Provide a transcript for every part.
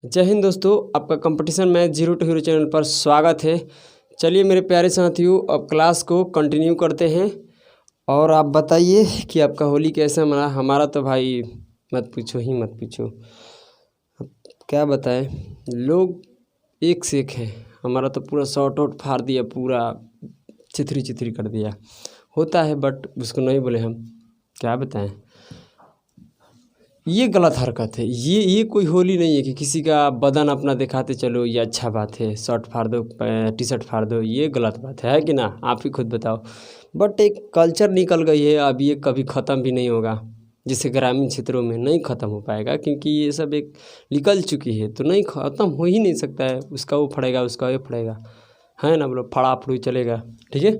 जय हिंद दोस्तों, आपका competition match zero to hero channel पर स्वागत है। चलिए मेरे प्यारे साथियों, अब क्लास को कंटिन्यू करते हैं। और आप बताइए कि आपका होली कैसा मना। हमारा तो भाई मत पूछो ही मत पूछो, अब क्या बताएं। लोग एक से एक हैं। हमारा तो पूरा शॉर्ट आउट फाड़ दिया, पूरा चिथरी चिथरी कर दिया। होता है बट उसको नहीं बोले हम, क्या बताएं। ये गलत हरकत है। ये कोई होली नहीं है कि किसी का बदन अपना दिखाते चलो, ये अच्छा बात है। शर्ट फाड़ दो, टी शर्ट फाड़ दो, ये गलत बात है कि ना। आप ही खुद बताओ। बट एक कल्चर निकल गई है, अब ये कभी ख़त्म भी नहीं होगा। जैसे ग्रामीण क्षेत्रों में नहीं ख़त्म हो पाएगा, क्योंकि ये सब एक निकल चुकी है, तो नहीं ख़त्म हो ही नहीं सकता है। उसका वो फड़ेगा, उसका ये फड़ेगा, है ना। बोलो फड़ा फड़ू चलेगा, ठीक है।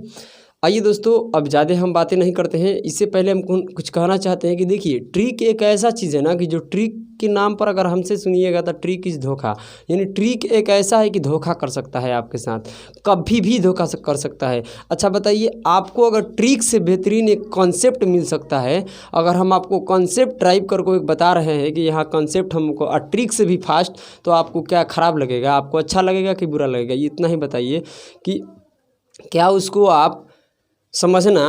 आइए दोस्तों, अब ज़्यादा हम बातें नहीं करते हैं। इससे पहले हम कुछ कहना चाहते हैं कि देखिए, ट्रिक एक ऐसा चीज़ है ना कि जो ट्रिक के नाम पर अगर हमसे सुनिएगा तो ट्रिक इज़ धोखा। यानी ट्रिक एक ऐसा है कि धोखा कर सकता है आपके साथ, कभी भी धोखा कर सकता है। अच्छा बताइए, आपको अगर ट्रिक से बेहतरीन एक कॉन्सेप्ट मिल सकता है, अगर हम आपको कॉन्सेप्ट ड्राइव कर को एक बता रहे हैं कि यहाँ कॉन्सेप्ट हमको और ट्रिक से भी फास्ट, तो आपको क्या ख़राब लगेगा, आपको अच्छा लगेगा कि बुरा लगेगा। ये इतना ही बताइए कि क्या उसको आप समझना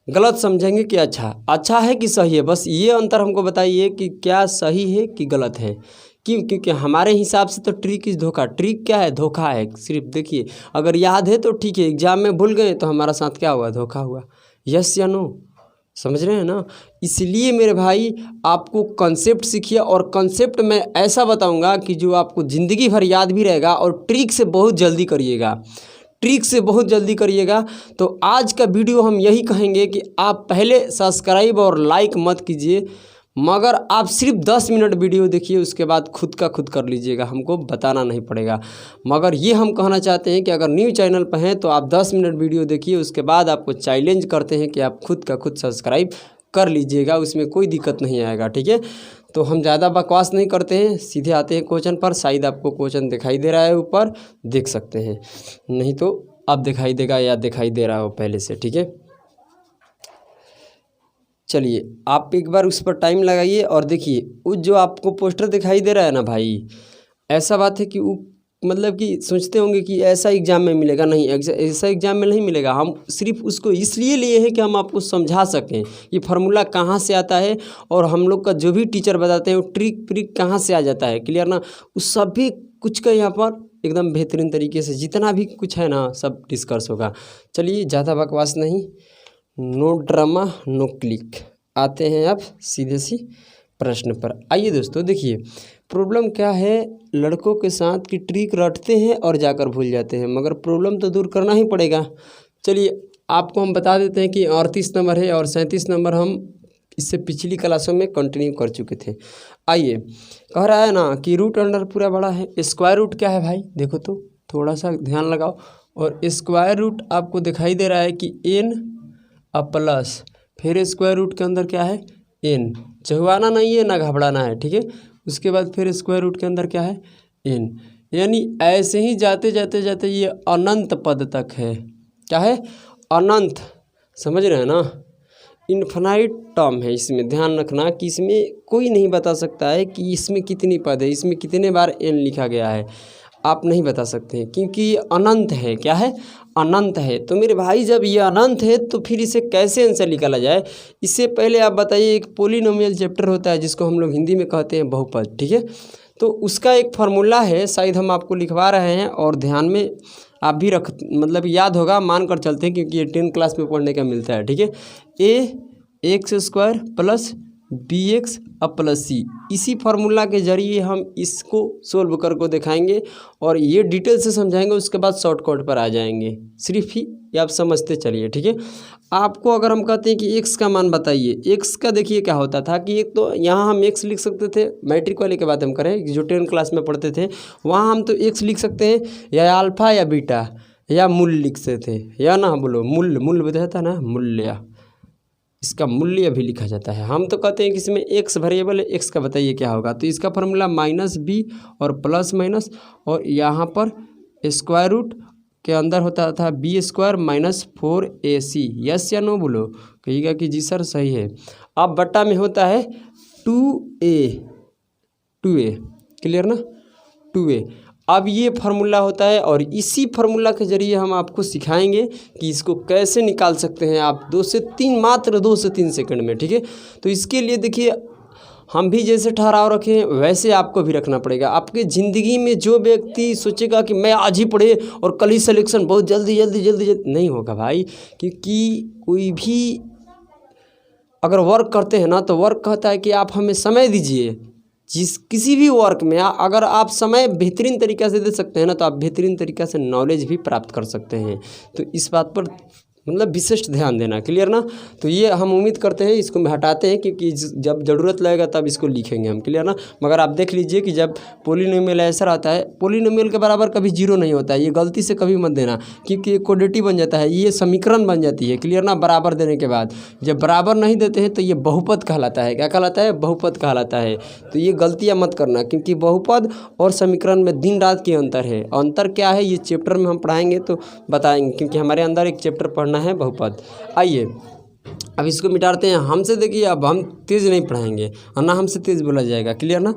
गलत समझेंगे कि अच्छा है कि सही है। बस ये अंतर हमको बताइए कि क्या सही है कि गलत है। क्यों? क्योंकि हमारे हिसाब से तो ट्रिक इज़ धोखा। ट्रिक क्या है? धोखा है। सिर्फ देखिए, अगर याद है तो ठीक है, एग्जाम में भूल गए तो हमारा साथ क्या हुआ? धोखा हुआ। यस या नो? समझ रहे हैं ना। इसलिए मेरे भाई, आपको कॉन्सेप्ट सीखिए, और कॉन्सेप्ट मैं ऐसा बताऊंगा कि जो आपको ज़िंदगी भर याद भी रहेगा। और ट्रिक से बहुत जल्दी करिएगा, ट्रिक से बहुत जल्दी करिएगा। तो आज का वीडियो हम यही कहेंगे कि आप पहले सब्सक्राइब और लाइक मत कीजिए, मगर आप सिर्फ 10 मिनट वीडियो देखिए, उसके बाद खुद का खुद कर लीजिएगा, हमको बताना नहीं पड़ेगा। मगर ये हम कहना चाहते हैं कि अगर न्यू चैनल पर हैं तो आप 10 मिनट वीडियो देखिए, उसके बाद आपको चैलेंज करते हैं कि आप खुद का खुद सब्सक्राइब कर लीजिएगा, उसमें कोई दिक्कत नहीं आएगा, ठीक है। तो हम ज़्यादा बकवास नहीं करते हैं, सीधे आते हैं क्वेश्चन पर। शायद आपको क्वेश्चन दिखाई दे रहा है ऊपर, देख सकते हैं, नहीं तो अब दिखाई देगा या दिखाई दे रहा हो पहले से, ठीक है। चलिए आप एक बार उस पर टाइम लगाइए और देखिए, वो जो आपको पोस्टर दिखाई दे रहा है ना भाई, ऐसा बात है कि वो मतलब कि सोचते होंगे कि ऐसा एग्ज़ाम में मिलेगा। नहीं, ऐसा एग्ज़ाम में नहीं मिलेगा। हम सिर्फ उसको इसलिए लिए हैं कि हम आपको समझा सकें ये फार्मूला कहाँ से आता है, और हम लोग का जो भी टीचर बताते हैं वो ट्रिक कहाँ से आ जाता है। क्लियर ना। उस सभी कुछ का यहाँ पर एकदम बेहतरीन तरीके से जितना भी कुछ है ना, सब डिस्कस होगा। चलिए ज़्यादा बकवास नहीं, नो ड्रामा नो क्लिक। आते हैं अब सीधे सी प्रश्न पर। आइए दोस्तों, देखिए प्रॉब्लम क्या है लड़कों के साथ कि ट्रिक रटते हैं और जाकर भूल जाते हैं, मगर प्रॉब्लम तो दूर करना ही पड़ेगा। चलिए आपको हम बता देते हैं कि 38 नंबर है और 37 नंबर हम इससे पिछली क्लासों में कंटिन्यू कर चुके थे। आइए, कह रहा है ना कि रूट अंडर पूरा बड़ा है। स्क्वायर रूट क्या है भाई? देखो तो, थोड़ा सा ध्यान लगाओ। और स्क्वायर रूट आपको दिखाई दे रहा है कि n अब प्लस, फिर स्क्वायर रूट के अंदर क्या है? n। चहुआना नहीं है ना घबराना है, ठीक है। उसके बाद फिर स्क्वायर रूट के अंदर क्या है? n। यानी ऐसे ही जाते जाते जाते ये अनंत पद तक है। क्या है? अनंत। समझ रहे हैं ना। इन्फिनाइट टर्म है। इसमें ध्यान रखना कि इसमें कोई नहीं बता सकता है कि इसमें कितनी पद है, इसमें कितने बार n लिखा गया है, आप नहीं बता सकते हैं, क्योंकि ये अनंत है। क्या है? अनंत है। तो मेरे भाई, जब ये अनंत है तो फिर इसे कैसे आंसर निकाला जाए? इससे पहले आप बताइए, एक पोलिनोमियल चैप्टर होता है जिसको हम लोग हिंदी में कहते हैं बहुपद, ठीक है। तो उसका एक फार्मूला है, शायद हम आपको लिखवा रहे हैं और ध्यान में आप भी मतलब याद होगा, मान कर चलते हैं, क्योंकि ये 10 क्लास में पढ़ने का मिलता है, ठीक है। ax² प्लस bx अब प्लस c, इसी फार्मूला के जरिए हम इसको सोल्व कर को दिखाएंगे और ये डिटेल से समझाएंगे। उसके बाद शॉर्टकट पर आ जाएंगे। सिर्फ ही ये आप समझते चलिए, ठीक है। आपको अगर हम कहते हैं कि x का मान बताइए, x का देखिए क्या होता था कि एक तो यहाँ हम x लिख सकते थे, मैट्रिक वाले के बात हम करें जो 10 क्लास में पढ़ते थे, वहाँ हम तो x लिख सकते हैं, या अल्फ़ा या बीटा या मूल्य लिख सकते थे, या ना बोलो मूल्य बताया था ना, मूल्य, इसका मूल्य भी लिखा जाता है। हम तो कहते हैं कि इसमें x वेरिएबल है, x का बताइए क्या होगा। तो इसका फार्मूला -b और प्लस माइनस, और यहाँ पर स्क्वायर रूट के अंदर होता था b² - 4ac। यस या नो बोलो, कहिएगा कि जी सर सही है। अब बट्टा में होता है 2a। क्लियर ना। 2a। अब ये फार्मूला होता है और इसी फार्मूला के ज़रिए हम आपको सिखाएंगे कि इसको कैसे निकाल सकते हैं आप 2 से 3 मात्र 2 से 3 सेकंड में, ठीक है। तो इसके लिए देखिए हम भी जैसे ठहराव रखे हैं वैसे आपको भी रखना पड़ेगा। आपके ज़िंदगी में जो व्यक्ति सोचेगा कि मैं आज ही पढ़े और कल ही सिलेक्शन बहुत जल्दी जल्दी जल्दी जल्दी, नहीं होगा भाई। क्योंकि कोई भी अगर वर्क करते हैं ना तो वर्क कहता है कि आप हमें समय दीजिए। किसी भी वर्क में अगर आप समय बेहतरीन तरीक़े से दे सकते हैं ना तो आप बेहतरीन तरीक़े से नॉलेज भी प्राप्त कर सकते हैं। तो इस बात पर मतलब विशिष्ट ध्यान देना, क्लियर ना। तो ये हम उम्मीद करते हैं इसको हम हटाते हैं क्योंकि जब ज़रूरत लगेगा तब इसको लिखेंगे हम, क्लियर ना। मगर आप देख लीजिए कि जब पोलिनोमियल ऐसा रहता है, पोलिनोमियल के बराबर कभी जीरो नहीं होता है, ये गलती से कभी मत देना क्योंकि क्वाड्रेटिक बन जाता है, ये समीकरण बन जाती है, क्लियर ना। बराबर देने के बाद जब बराबर नहीं देते हैं तो ये बहुपद कहलाता है। क्या कहलाता है? बहुपद कहलाता है। तो ये गलतियाँ मत करना क्योंकि बहुपद और समीकरण में दिन रात की अंतर है। अंतर क्या है ये चैप्टर में हम पढ़ाएंगे तो बताएंगे, क्योंकि हमारे अंदर एक चैप्टर पढ़ना है बहुपद। आइए अब इसको मिटाते हैं। हमसे देखिए अब हम तेज़ नहीं पढ़ाएंगे और ना हमसे तेज़ बोला जाएगा, क्लियर ना।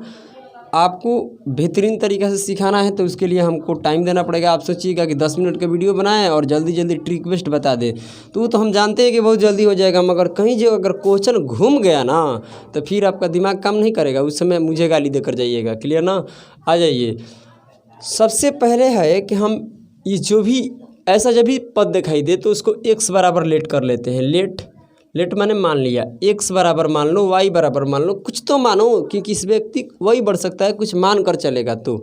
आपको बेहतरीन तरीक़े से सिखाना है तो उसके लिए हमको टाइम देना पड़ेगा। आप सोचिएगा कि 10 मिनट का वीडियो बनाएं और जल्दी जल्दी ट्रिक बेस्ट बता दें तो हम जानते हैं कि बहुत जल्दी हो जाएगा। मगर कहीं जो अगर क्वेश्चन घूम गया ना तो फिर आपका दिमाग काम नहीं करेगा, उस समय मुझे गाली देकर जाइएगा, क्लियर ना। आ जाइए, सबसे पहले है कि हम ये जो भी ऐसा जब भी पद दिखाई दे तो उसको x बराबर लेट कर लेते हैं। लेट मैंने मान लिया, x बराबर मान लो, y बराबर मान लो, कुछ तो मानो क्योंकि इस व्यक्ति वही बढ़ सकता है, कुछ मान कर चलेगा। तो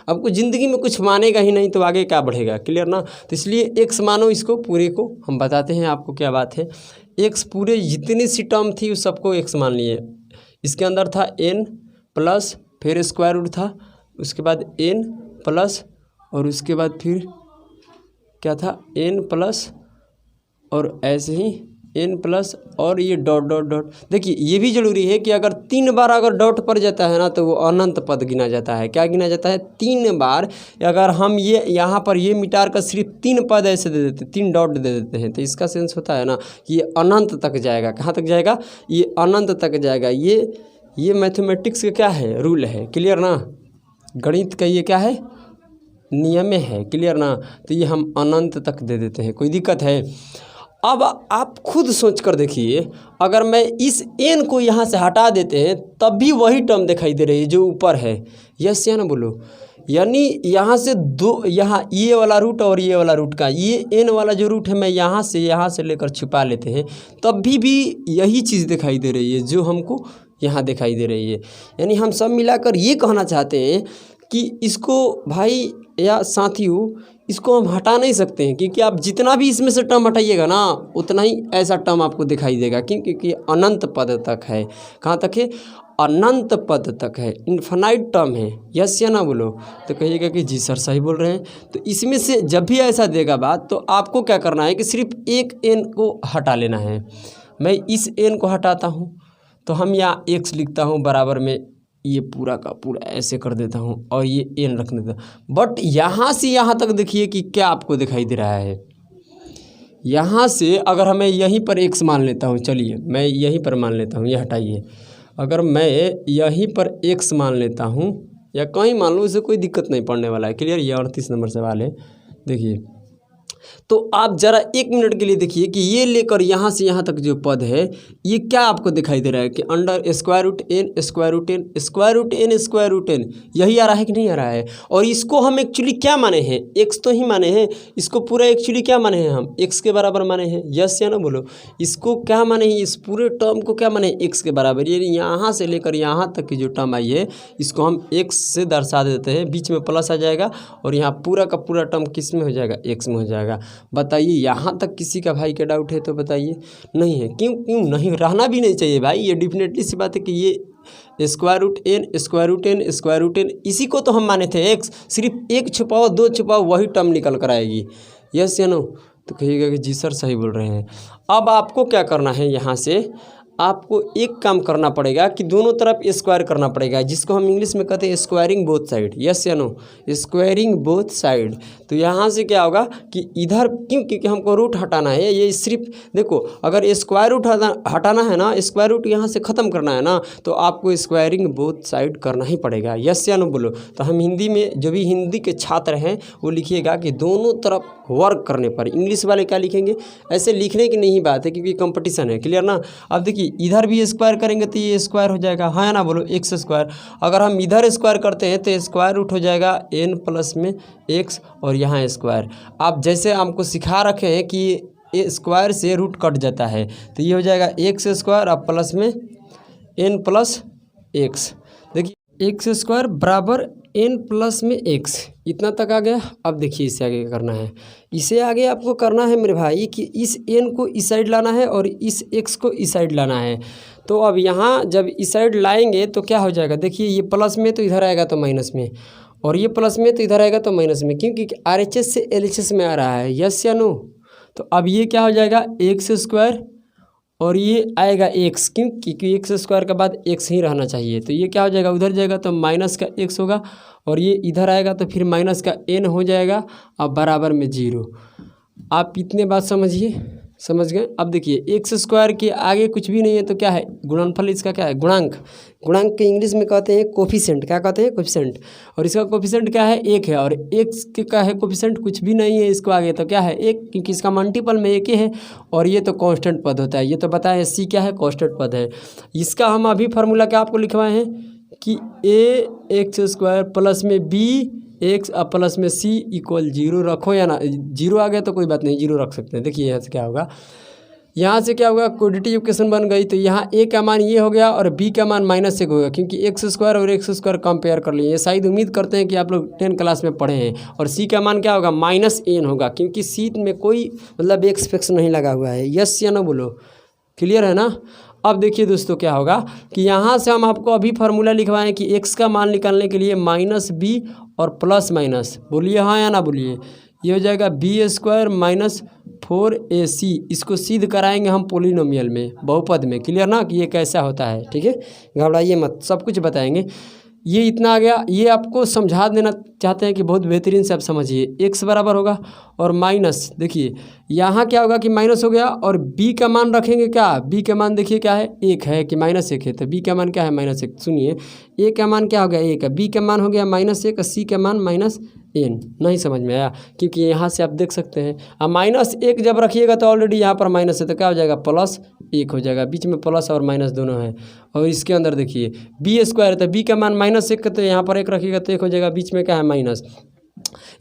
आपको ज़िंदगी में कुछ मानेगा ही नहीं तो आगे क्या बढ़ेगा, क्लियर ना। तो इसलिए x मानो, इसको पूरे को हम बताते हैं आपको क्या बात है। x पूरे जितनी सी टर्म थी उस सबको x मान लिए। इसके अंदर था n प्लस फिर स्क्वायर रूट था, उसके बाद n प्लस और उसके बाद फिर क्या था n प्लस और ऐसे ही n प्लस और ये डॉट डॉट डॉट। देखिए ये भी ज़रूरी है कि अगर 3 बार अगर डॉट पड़ जाता है ना तो वो अनंत पद गिना जाता है। क्या गिना जाता है? 3 बार। अगर हम ये यहाँ पर ये मिटार कर सिर्फ 3 पद ऐसे दे देते, 3 डॉट दे देते हैं तो इसका सेंस होता है ना कि ये अनंत तक जाएगा। कहाँ तक जाएगा? ये अनंत तक जाएगा। ये मैथमेटिक्स का क्या है? रूल है, क्लियर ना। गणित का ये क्या है? नियम है, क्लियर ना। तो ये हम अनंत तक दे देते हैं, कोई दिक्कत है? अब आप खुद सोच कर देखिए, अगर मैं इस n को यहाँ से हटा देते हैं तब भी वही टर्म दिखाई दे रही है जो ऊपर है। यस या ना बोलो। यानी यहाँ से दो, यहाँ ये वाला रूट और ये वाला रूट का ये n वाला जो रूट है मैं यहाँ से लेकर छुपा लेते हैं तब भी यही चीज़ दिखाई दे रही है जो हमको यहाँ दिखाई दे रही है। यानी हम सब मिलाकर ये कहना चाहते हैं कि इसको भाई या साथियों इसको हम हटा नहीं सकते हैं क्योंकि आप जितना भी इसमें से टर्म हटाइएगा ना उतना ही ऐसा टर्म आपको दिखाई देगा क्योंकि अनंत पद तक है। कहाँ तक है? अनंत पद तक है, इन्फिनाइट टर्म है। यस या ना बोलो। तो कहिएगा कि जी सर सही बोल रहे हैं। तो इसमें से जब भी ऐसा देगा बात तो आपको क्या करना है कि सिर्फ एक n को हटा लेना है। मैं इस n को हटाता हूँ तो हम यहाँ x लिखता हूँ बराबर में ये पूरा का पूरा ऐसे कर देता हूँ और ये n रख देता हूँ। बट यहाँ से यहाँ तक देखिए कि क्या आपको दिखाई दे रहा है। यहाँ से अगर हमें यहीं पर x मान लेता हूँ, चलिए मैं यहीं पर मान लेता हूँ, ये हटाइए। अगर मैं यहीं पर x मान लेता हूँ या कहीं मान लो, इससे कोई दिक्कत नहीं पड़ने वाला है, क्लियर। ये 38 नंबर सवाल है, देखिए। तो आप ज़रा 1 मिनट के लिए देखिए कि ये लेकर यहाँ से यहाँ तक जो पद है ये क्या आपको दिखाई दे रहा है कि under square root n square root n square root n square root n, यही आ रहा है कि नहीं आ रहा है। और इसको हम एक्चुअली क्या माने हैं? x तो ही माने हैं। इसको पूरा एक्चुअली क्या माने हैं? हम x के बराबर माने हैं। यस या ना बोलो। इसको क्या माने हैं? इस पूरे टर्म को क्या माने? x के बराबर। ये यहाँ से लेकर यहाँ तक की जो टर्म आई है इसको हम x से दर्शा देते हैं, बीच में प्लस आ जाएगा और यहाँ पूरा का पूरा टर्म किस में हो जाएगा? x में हो जाएगा। बताइए यहाँ तक किसी का भाई का डाउट है तो बताइए। नहीं है? क्यों नहीं? रहना भी नहीं चाहिए भाई। ये डेफिनेटली सी बात है कि ये square root n square root n square root n इसी को तो हम माने थे x। सिर्फ एक छुपाओ दो छुपाओ वही टर्म निकल कर आएगी। यस या नो? तो कहिएगा कि जी सर सही बोल रहे हैं। अब आपको क्या करना है, यहाँ से आपको एक काम करना पड़ेगा कि दोनों तरफ स्क्वायर करना पड़ेगा, जिसको हम इंग्लिश में कहते हैं स्क्वायरिंग बोथ साइड। यस या नो? Squaring both side. तो यहाँ से क्या होगा कि इधर क्योंकि हमको रूट हटाना है, ये सिर्फ देखो, अगर स्क्वायर रूट हटाना है ना, स्क्वायर रूट यहाँ से ख़त्म करना है ना, तो आपको स्क्वायरिंग बोथ साइड करना ही पड़ेगा। यस या नो बोलो। तो हम हिंदी में, जो भी हिंदी के छात्र हैं वो लिखिएगा कि दोनों तरफ वर्क करने पर। इंग्लिश वाले क्या लिखेंगे? ऐसे लिखने की नहीं बात है, क्योंकि कंपटीशन है। क्लियर ना? अब देखिए, इधर भी स्क्वायर करेंगे तो ये स्क्वायर हो जाएगा, हाँ या ना बोलो, एक्स स्क्वायर। अगर हम इधर स्क्वायर करते हैं तो स्क्वायर रूट हो जाएगा n प्लस में एक्स, और यहाँ स्क्वायर। आप जैसे हमको सिखा रखे हैं कि ये स्क्वायर से रूट कट जाता है, तो ये हो जाएगा एक्स स्क्वायर अब प्लस में n प्लस एक्स। देखिए, एक्स स्क्वायर बराबर n प्लस में एक्स, इतना तक आ गया। अब देखिए इससे आगे क्या करना है। इसे आगे आपको करना है मेरे भाई कि इस n को इस साइड लाना है और इस x को इस साइड लाना है। तो अब यहाँ जब इस साइड लाएंगे तो क्या हो जाएगा? देखिए, ये प्लस में तो इधर आएगा तो माइनस में, और ये प्लस में तो इधर आएगा तो माइनस में, क्योंकि RHS से LHS में आ रहा है। यस या नो? तो अब ये क्या हो जाएगा? एक्स स्क्वायर, और ये आएगा एक्स, क्योंकि एक्स स्क्वायर के बाद एक्स ही रहना चाहिए। तो ये क्या हो जाएगा? उधर जाएगा तो माइनस का एक्स होगा, और ये इधर आएगा तो फिर माइनस का n हो जाएगा, अब बराबर में 0। आप इतने बात समझिए, समझ गए? अब देखिए, एक्स स्क्वायर के आगे कुछ भी नहीं है तो क्या है? गुणनफल। इसका क्या है? गुणांक। गुणांक के इंग्लिश में कहते हैं कोफिशिएंट। क्या कहते हैं? कोफिशिएंट। और इसका कोफिशिएंट क्या है? 1 है, और एक्स के का है कोफिशिएंट कुछ भी नहीं है इसको आगे, तो क्या है? 1, क्योंकि इसका मल्टीपल में 1 ही है, और ये तो कांस्टेंट पद होता है। ये तो बताएं, सी क्या है? कांस्टेंट पद है। इसका हम अभी फार्मूला क्या आपको लिखवाए हैं कि a एक्स स्क्वायर प्लस में b एक्स प्लस में c इक्वल 0 रखो, या ना 0 आ गया तो कोई बात नहीं, 0 रख सकते हैं। देखिए यहाँ से क्या होगा, यहाँ से क्या होगा? क्वाड्रेटिक इक्वेशन बन गई। तो यहाँ a का मान ये हो गया और b का मान -1 होगा, क्योंकि एक्स स्क्वायर और एक्स स्क्वायर कंपेयर कर लिए। ये शायद उम्मीद करते हैं कि आप लोग 10 क्लास में पढ़े हैं। और c का मान क्या होगा? -n होगा, क्योंकि c में कोई मतलब एक्स फिक्स नहीं लगा हुआ है। यस या नो बोलो? क्लियर है ना? अब देखिए दोस्तों, क्या होगा कि यहाँ से हम आपको अभी फार्मूला लिखवाएं कि x का मान निकालने के लिए -b और प्लस माइनस, बोलिए हाँ या ना बोलिए। ये हो जाएगा b स्क्वायर माइनस 4ac। इसको सिद्ध कराएंगे हम पोलिनोमियल में, बहुपद में। क्लियर ना कि ये कैसा होता है? ठीक है, घबराइए मत, सब कुछ बताएंगे। ये इतना आ गया। ये आपको समझा देना चाहते हैं कि बहुत बेहतरीन से आप समझिए। x बराबर होगा और माइनस, देखिए यहाँ क्या होगा कि माइनस हो गया, और b का मान रखेंगे क्या? b का मान देखिए क्या है? 1 है कि -1 है, तो b का मान क्या है? -1। सुनिए, a का मान क्या हो गया? 1 है, b का मान हो गया -1, c का मान -n। नहीं समझ में आया? क्योंकि यहाँ से आप देख सकते हैं, अब -1 जब रखिएगा तो ऑलरेडी यहाँ पर माइनस है, तो क्या हो जाएगा? +1 हो जाएगा। बीच में प्लस और माइनस दोनों है। और इसके अंदर देखिए b स्क्वायर, तो b का मान -1 तो यहाँ पर 1 रखिएगा तो 1 हो जाएगा। बीच में क्या है? माइनस।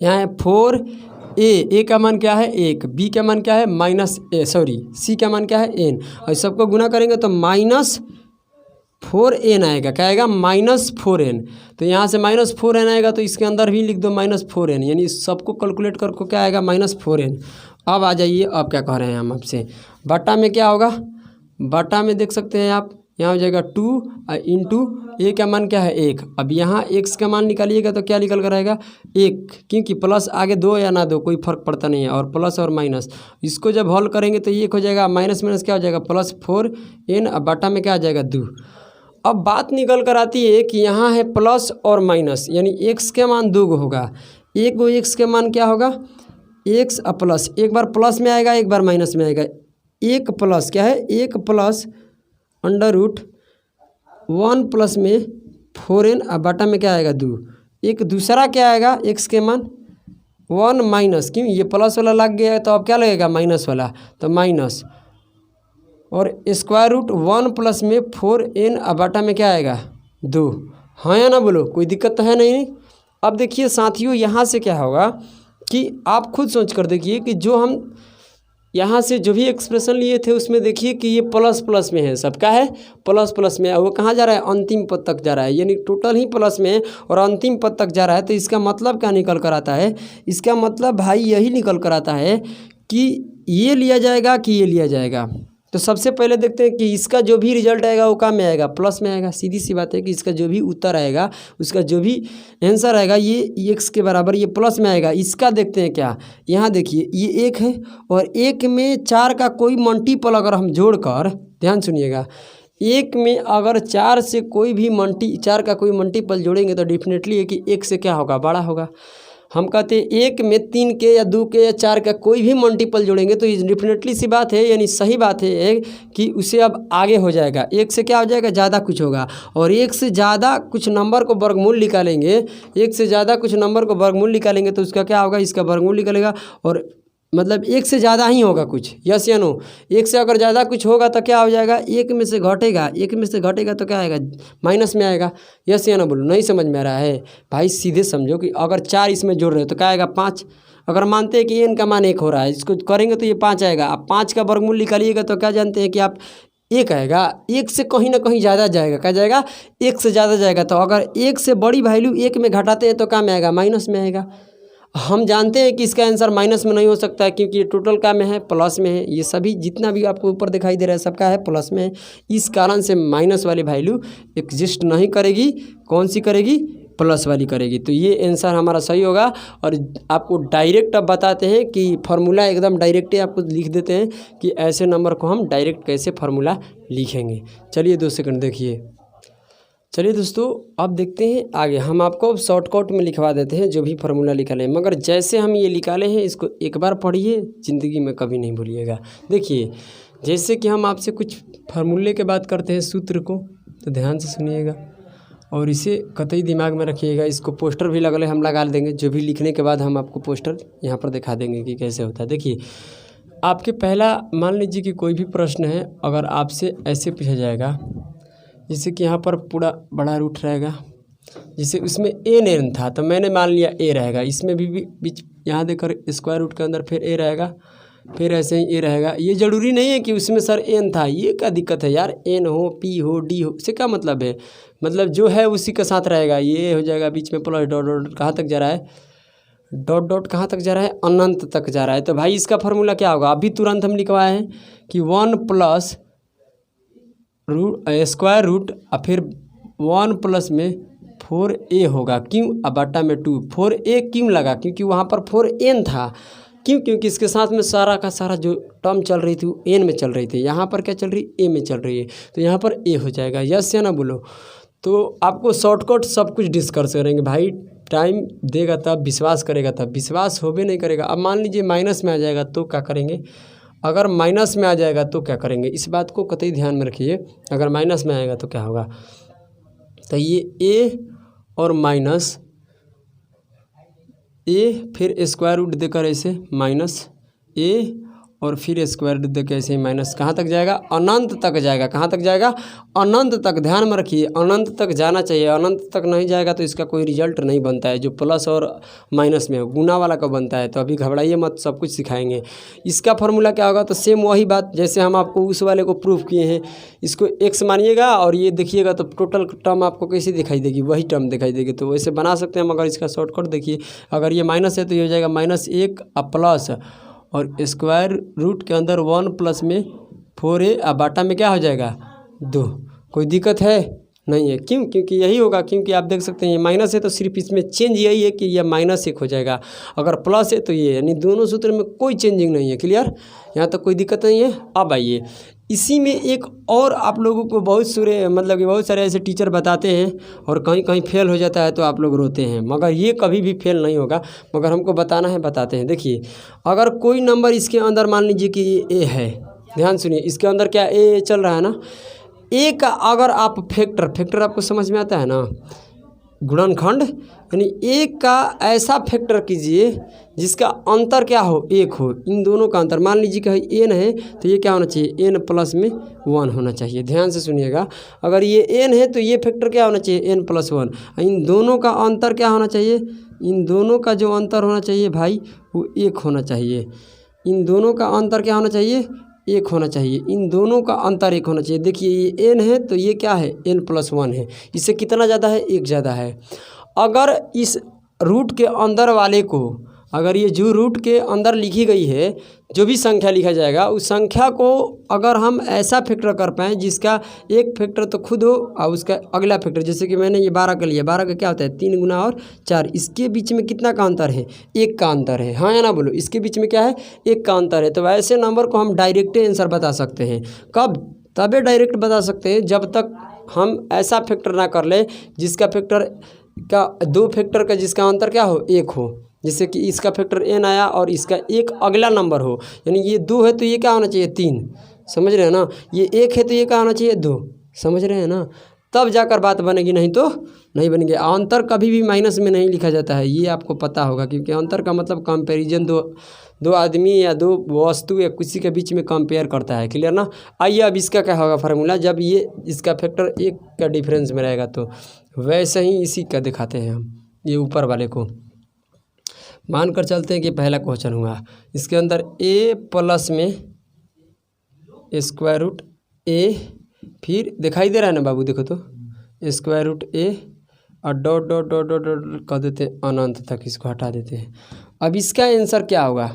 यहाँ है 4a का मान क्या है? 1, b का मान क्या है? c का मान क्या है? n। और सबको गुना करेंगे तो -4n आएगा। क्या आएगा? -4n। तो यहाँ से -4n आएगा, तो इसके अंदर भी लिख दो -4n, यानी सबको कैलकुलेट करके क्या आएगा? -4n। अब आ जाइए, अब क्या कह रहे हैं हम आपसे? बटा में क्या होगा? बटा में देख सकते हैं आप, यहाँ हो जाएगा 2 इंटू a का मान क्या है? 1। अब यहाँ x का मान निकालिएगा तो क्या निकल कर आएगा? 1, क्योंकि प्लस आगे 2 या ना 2 कोई फर्क पड़ता नहीं है, और प्लस और माइनस इसको जब हल करेंगे तो ये हो जाएगा माइनस क्या हो जाएगा? +4n। अब बटा में क्या आ जाएगा? 2। अब बात निकल कर आती है कि यहाँ है प्लस और माइनस, यानी x का मान 2 होगा। एक गो x का मान क्या होगा? x प्लस, एक बार प्लस में आएगा, एक बार माइनस में आएगा। 1 प्लस क्या है? 1 प्लस √1 प्लस में 4n, अब बटा में क्या आएगा? 2। एक दूसरा क्या आएगा? x के मान 1 माइनस, क्यों? ये प्लस वाला लग गया है तो अब क्या लगेगा? माइनस वाला, तो माइनस, और √1 प्लस में 4n, अब बटा में क्या आएगा? 2। हाँ या ना बोलो? कोई दिक्कत तो है नहीं? अब देखिए साथियों, यहाँ से क्या होगा कि आप खुद सोच कर देखिए कि जो हम यहाँ से जो भी एक्सप्रेशन लिए थे उसमें देखिए कि ये प्लस प्लस में है, सबका है प्लस प्लस में है। वो कहाँ जा रहा है? अंतिम पद तक जा रहा है, यानी टोटल ही प्लस में है और अंतिम पद तक जा रहा है। तो इसका मतलब क्या निकल कर आता है? इसका मतलब भाई यही निकल कर आता है कि ये लिया जाएगा कि ये लिया जाएगा। तो सबसे पहले देखते हैं कि इसका जो भी रिजल्ट आएगा वो कहाँ में आएगा? प्लस में आएगा। सीधी सी बात है कि इसका जो भी उत्तर आएगा, उसका जो भी आंसर आएगा, ये x के बराबर ये प्लस में आएगा। इसका देखते हैं क्या, यहाँ देखिए ये 1 है और 1 में 4 का कोई मल्टीपल अगर हम जोड़कर ध्यान सुनिएगा, एक में अगर 4 से कोई भी 4 का कोई मल्टीपल जोड़ेंगे तो डेफिनेटली है कि 1 से क्या होगा, बड़ा होगा। हम कहते हैं 1 में 3 के या 2 के या 4 का कोई भी मल्टीपल जोड़ेंगे तो ये डेफिनेटली सी बात है, यानी सही बात है कि उसे अब आगे हो जाएगा, 1 से क्या हो जाएगा, ज़्यादा कुछ होगा। और 1 से ज़्यादा कुछ नंबर को वर्गमूल निकालेंगे, 1 से ज़्यादा कुछ नंबर को वर्गमूल निकालेंगे तो उसका क्या होगा, इसका वर्गमूल निकलेगा। और मतलब 1 से ज़्यादा ही होगा कुछ, यस या नो। 1 से अगर ज़्यादा कुछ होगा तो क्या हो जाएगा, 1 में से घटेगा, 1 में से घटेगा तो क्या आएगा, माइनस में आएगा। यस या नो बोलो, नहीं समझ में आ रहा है भाई? सीधे समझो कि अगर 4 इसमें जोड़ रहे हो तो क्या आएगा, 5। अगर मानते हैं कि n का मान 1 हो रहा है, इसको करेंगे तो ये 5 आएगा। आप 5 का वर्गमूल निकालिएगा तो क्या जानते हैं कि आप 1 आएगा, 1 से कहीं ना कहीं ज़्यादा जाएगा, क्या जाएगा, 1 से ज़्यादा जाएगा। तो अगर 1 से बड़ी वैल्यू 1 में घटाते हैं तो क्या में आएगा, माइनस में आएगा। हम जानते हैं कि इसका आंसर माइनस में नहीं हो सकता है, क्योंकि ये टोटल का में है, प्लस में है। ये सभी जितना भी आपको ऊपर दिखाई दे रहा है सबका है प्लस में है। इस कारण से माइनस वाली वैल्यू एग्जिस्ट नहीं करेगी। कौन सी करेगी, प्लस वाली करेगी। तो ये आंसर हमारा सही होगा। और आपको डायरेक्ट अब बताते हैं कि फार्मूला एकदम डायरेक्ट ही आपको लिख देते हैं कि ऐसे नंबर को हम डायरेक्ट कैसे फार्मूला लिखेंगे। चलिए 2 सेकंड देखिए। चलिए दोस्तों, अब देखते हैं आगे। हम आपको शॉर्टकट में लिखवा देते हैं जो भी फार्मूला निकाले, मगर जैसे हम ये निकाले हैं इसको एक बार पढ़िए, ज़िंदगी में कभी नहीं भूलिएगा। देखिए, जैसे कि हम आपसे कुछ फार्मूले के बात करते हैं, सूत्र को, तो ध्यान से सुनिएगा और इसे कतई दिमाग में रखिएगा। इसको पोस्टर भी लगले हम लगा देंगे, जो भी लिखने के बाद हम आपको पोस्टर यहाँ पर दिखा देंगे कि कैसे होता है। देखिए, आपके पहला मान लीजिए कि कोई भी प्रश्न है, अगर आपसे ऐसे पूछा जाएगा, जैसे कि यहाँ पर पूरा बड़ा रूट रहेगा, जैसे उसमें n था तो मैंने मान लिया a रहेगा, इसमें भी बीच यहाँ देकर स्क्वायर रूट के अंदर फिर a रहेगा, फिर ऐसे ही a रहेगा। ये ज़रूरी नहीं है कि उसमें सर n था, ये क्या दिक्कत है यार, n हो, p हो, d हो, इससे क्या मतलब है, मतलब जो है उसी के साथ रहेगा। ये हो जाएगा बीच में प्लस डॉट डॉट कहाँ तक जा रहा है, डॉट डॉट कहाँ तक जा रहा है, अनंत तक जा रहा है। तो भाई इसका फार्मूला क्या होगा, अभी तुरंत हम लिखवाए हैं कि 1 प्लस स्क्वायर रूट और फिर 1 प्लस में 4a होगा। क्यों, अब बटा में 2। 4a क्यों लगा, क्योंकि वहाँ पर 4n था। क्यों, क्योंकि इसके साथ में सारा का सारा जो टर्म चल रही थी वो n में चल रही थी, यहाँ पर क्या चल रही है, a में चल रही है, तो यहाँ पर a हो जाएगा। यस या ना बोलो। तो आपको शॉर्टकट सब कुछ डिस्कस करेंगे भाई, टाइम देगा तब, विश्वास करेगा तब, विश्वास हो भी नहीं करेगा। अब मान लीजिए माइनस में आ जाएगा तो क्या करेंगे, अगर माइनस में आ जाएगा तो क्या करेंगे, इस बात को कतई ध्यान में रखिए। अगर माइनस में आएगा तो क्या होगा, तो ये a और माइनस a, फिर स्क्वायर रूट देकर ऐसे माइनस a और फिर स्क्वायर रूट देकर ऐसे माइनस, कहाँ तक जाएगा, अनंत तक जाएगा। कहाँ तक जाएगा, अनंत तक। ध्यान में रखिए, अनंत तक जाना चाहिए। अनंत तक नहीं जाएगा तो इसका कोई रिजल्ट नहीं बनता है, जो प्लस और माइनस में गुना वाला का बनता है। तो अभी घबराइए मत, सब कुछ सिखाएंगे। इसका फार्मूला क्या होगा, तो सेम वही बात जैसे हम आपको उस वाले को प्रूफ किए हैं। इसको x मानिएगा और ये देखिएगा तो टोटल टर्म आपको कैसी दिखाई देगी, वही टर्म दिखाई देगी। तो वैसे बना सकते हैं, मगर इसका शॉर्टकट देखिए। अगर ये माइनस है तो ये हो जाएगा -1 और प्लस और स्क्वायर रूट के अंदर 1 प्लस में 4a और बाटा में क्या हो जाएगा, 2। कोई दिक्कत है नहीं है। क्यों, क्योंकि यही होगा। क्योंकि आप देख सकते हैं ये माइनस है तो सिर्फ इसमें चेंज यही है कि यह -1 हो जाएगा, अगर प्लस है तो ये, यानी दोनों सूत्र में कोई चेंजिंग नहीं है। क्लियर, यहाँ तक कोई दिक्कत नहीं है। अब आइए, इसी में एक और आप लोगों को बहुत सारे ऐसे टीचर बताते हैं और कहीं कहीं फेल हो जाता है तो आप लोग रोते हैं, मगर ये कभी भी फेल नहीं होगा, मगर हमको बताना है, बताते हैं। देखिए, अगर कोई नंबर इसके अंदर मान लीजिए कि ये a है, ध्यान सुनिए, इसके अंदर क्या a चल रहा है ना, a का अगर आप फैक्टर आपको समझ में आता है ना, गुणनखंड, यानी एक का ऐसा फैक्टर कीजिए जिसका अंतर क्या हो, 1 हो। इन दोनों का अंतर मान लीजिए कि n है तो ये क्या होना चाहिए, n प्लस में 1 होना चाहिए। ध्यान से सुनिएगा, अगर ये n है तो ये फैक्टर क्या होना चाहिए, n प्लस 1। इन दोनों का अंतर क्या होना चाहिए, इन दोनों का जो अंतर होना चाहिए भाई वो 1 होना चाहिए। इन दोनों का अंतर क्या होना चाहिए, 1 होना चाहिए। इन दोनों का अंतर 1 होना चाहिए। देखिए, ये n है तो ये क्या है, n प्लस 1 है। इससे कितना ज़्यादा है, 1 ज़्यादा है। अगर इस रूट के अंदर वाले को, अगर ये जो रूट के अंदर लिखी गई है जो भी संख्या लिखा जाएगा, उस संख्या को अगर हम ऐसा फैक्टर कर पाएँ जिसका एक फैक्टर तो खुद हो और उसका अगला फैक्टर, जैसे कि मैंने ये 12 का लिया, 12 का क्या होता है, 3 गुना और 4, इसके बीच में कितना का अंतर है, 1 का अंतर है। हाँ या ना बोलो, इसके बीच में क्या है, 1 का अंतर है। तो ऐसे नंबर को हम डायरेक्ट आंसर बता सकते हैं। कब, तबे डायरेक्ट बता सकते हैं, जब तक हम ऐसा फैक्टर ना कर ले जिसका फैक्टर का दो फैक्टर का जिसका अंतर क्या हो, एक हो। जैसे कि इसका फैक्टर n आया और इसका एक अगला नंबर हो, यानी ये 2 है तो ये क्या होना चाहिए 3, समझ रहे हैं ना। ये 1 है तो ये क्या होना चाहिए 2, समझ रहे हैं ना। तब जाकर बात बनेगी, नहीं तो नहीं बनेगी। अंतर कभी भी माइनस में नहीं लिखा जाता है, ये आपको पता होगा, क्योंकि अंतर का मतलब कंपैरिजन, दो आदमी या दो वस्तु या किसी के बीच में कंपेयर करता है। क्लियर ना। आइए अब इसका क्या होगा फार्मूला, जब ये इसका फैक्टर 1 का डिफरेंस में रहेगा तो वैसे ही इसी का दिखाते हैं हम। ये ऊपर वाले को मान कर चलते हैं कि पहला क्वेश्चन हुआ, इसके अंदर a प्लस में स्क्वायर रूट a, फिर दिखाई दे रहा है ना बाबू, देखो तो स्क्वायर रूट a और dot dot dot dot dot कर देते हैं अनंत तक, इसको हटा देते हैं। अब इसका आंसर क्या होगा,